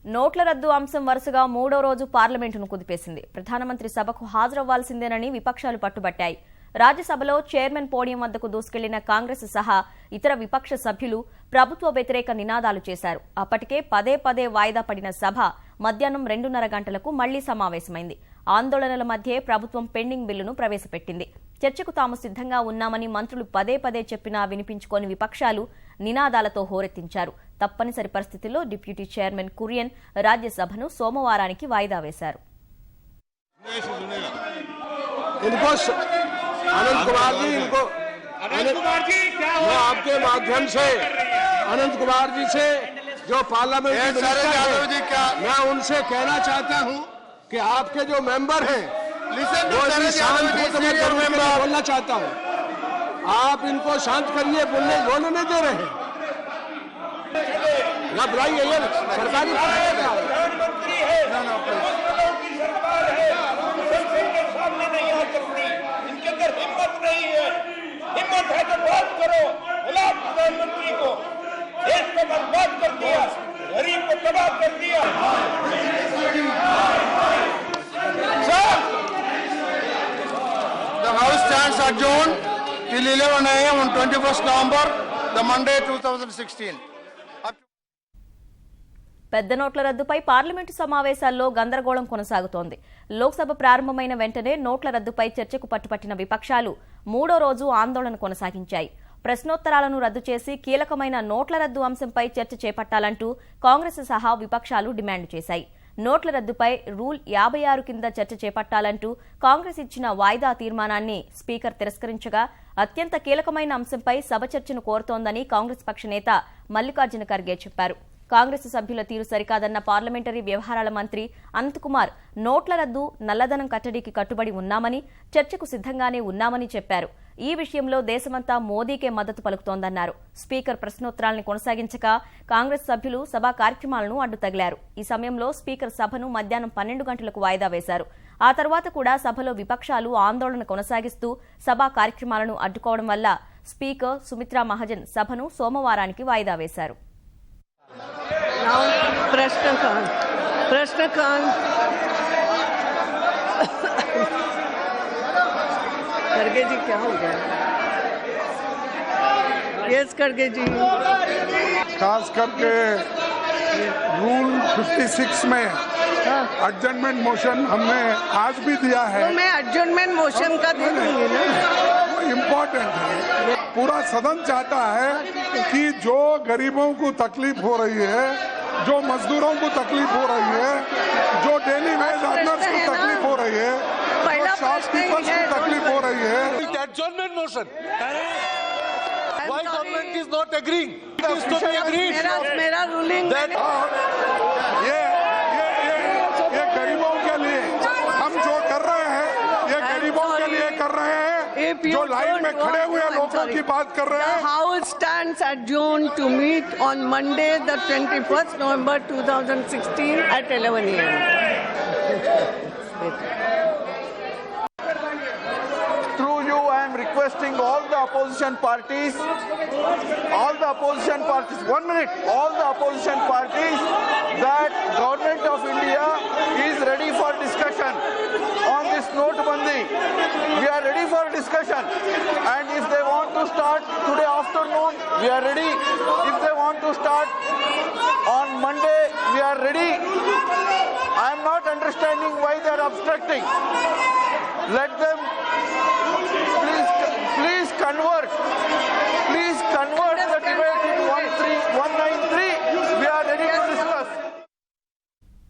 నోట్ల రద్దు అంశం వరుసగా మూడో రోజు పార్లమెంటును కుదిపేసింది. ప్రధానమంత్రి సభకు హాజరవ్వాల్సిందేనని విపక్షాలు పట్టుబట్టాయి. రాజ్యసభలో చైర్మన్ పోడియం వద్దకు దూసుకెళ్లిన కాంగ్రెస్ సహా ఇతర విపక్ష సభ్యులు ప్రభుత్వ వ్యతిరేక నినాదాలు చేశారు. అప్పటికే పదే పదే వాయిదా పడిన సభ మధ్యాహ్నం 2:30 గంటలకు మళ్లీ సమావేశమైంది. ఆందోళనల మధ్యే ప్రభుత్వం పెండింగ్ బిల్లును ప్రవేశపెట్టింది. చర్చకు తాము సిద్ధంగా ఉన్నామని మంత్రులు పదే పదే చెప్పినా వినిపించుకోని విపక్షాలు నినాదాలతో హోరెత్తించారు. తప్పనిసరి పరిస్థితుల్లో డిప్యూటీ చైర్మన్ కురియన్ రాజ్యసభను సోమవారానికి వాయిదా వేశారు. अनंत कुमार जी मैं आपके माध्यम से अनंत कुमार जी से जो पार्लियामेंट मैं उनसे कहना चाहता हूं कि आपके जो मेंबर हैं वो बोलना चाहता हूं, आप इनको शांत करिए, बोलने नहीं दे रहे हैं। ना बुलाइए, ये सरकारी हिम्मत है तो बात करो। बुला प्रधानमंत्री को, देश को बर्बाद कर दिया, गरीब को तबाह कर दिया। The House stands adjourned till 11 a.m. on 21st November, the Monday 2016. పెద్ద నోట్ల రద్దుపై పార్లమెంటు సమావేశాల్లో గందరగోళం కొనసాగుతోంది. లోక్సభ ప్రారంభమైన వెంటనే నోట్ల రద్దుపై చర్చకు పట్టుపట్టిన విపక్షాలు మూడో రోజు ఆందోళన కొనసాగించాయి. ప్రశ్నోత్తరాలను రద్దు చేసి కీలకమైన నోట్ల రద్దు అంశంపై చర్చ చేపట్టాలంటూ కాంగ్రెస్ సహా విపక్షాలు డిమాండ్ చేశాయి. నోట్ల రద్దుపై రూల్ 56 కింద చర్చ చేపట్టాలంటూ కాంగ్రెస్ ఇచ్చిన వాయిదా తీర్మానాన్ని స్పీకర్ తిరస్కరించగా అత్యంత కీలకమైన అంశంపై సభ చర్చను కోరుతోందని కాంగ్రెస్ పక్ష నేత మల్లికార్జున ఖర్గే చెప్పారు. కాంగ్రెస్ సభ్యుల తీరు సరికాదన్న పార్లమెంటరీ వ్యవహారాల మంత్రి అనంతకుమార్ నోట్ల రద్దు, నల్లధనం కట్టడికి కట్టుబడి ఉన్నామని, చర్చకు సిద్ధంగానే ఉన్నామని చెప్పారు. ఈ విషయంలో దేశమంతా మోదీకే మద్దతు పలుకుతోందన్నారు. స్పీకర్ ప్రశ్నోత్తరాలను కొనసాగించక కాంగ్రెస్ సభ్యులు సభా కార్యక్రమాలను అడ్డుతగిలారు. ఈ సమయంలో స్పీకర్ సభను మధ్యాహ్నం 12 గంటలకు వాయిదా వేశారు. ఆ తర్వాత కూడా సభలో విపక్షాలు ఆందోళన కొనసాగిస్తూ సభా కార్యక్రమాలను అడ్డుకోవడం వల్ల స్పీకర్ సుమిత్రా మహాజన్ సభను సోమవారానికి వాయిదా వేశారు. प्रश्नकाल खड़गे जी क्या हो गया? यस खड़गे जी, खास करके रूल 56 में एडजर्नमेंट मोशन हमने आज भी दिया है. तो मैं एडजर्नमेंट मोशन का दे दूंगी ना, वो इम्पोर्टेंट है. पूरा सदन चाहता है कि जो गरीबों को तकलीफ हो रही है, जो मजदूरों को तकलीफ हो रही है, जो डेली वेज अर्नर्स को तकलीफ हो रही है, जो शॉपकीपर्स को तकलीफ हो रही है. adjournment motion. Why government is not agreeing? It is to be agreed. मेरा रूलिंग ये गरीबों के लिए हम जो कर रहे हैं, ये गरीबों के लिए कर रहे हैं. जो लाइन में खड़े हुए लोगों की बात कर रहे हैं. The House stands adjourned to meet on Monday, the 21st November 2016 at 11 a.m. Through you, I am requesting all the opposition parties, 1 minute, all the opposition parties, that Government of India is ready for discussion on this notebandi. We are ready for discussion, and if they want to start today afternoon, we are ready. If they want to start on Monday, we are ready. I am not understanding why they are obstructing. Let them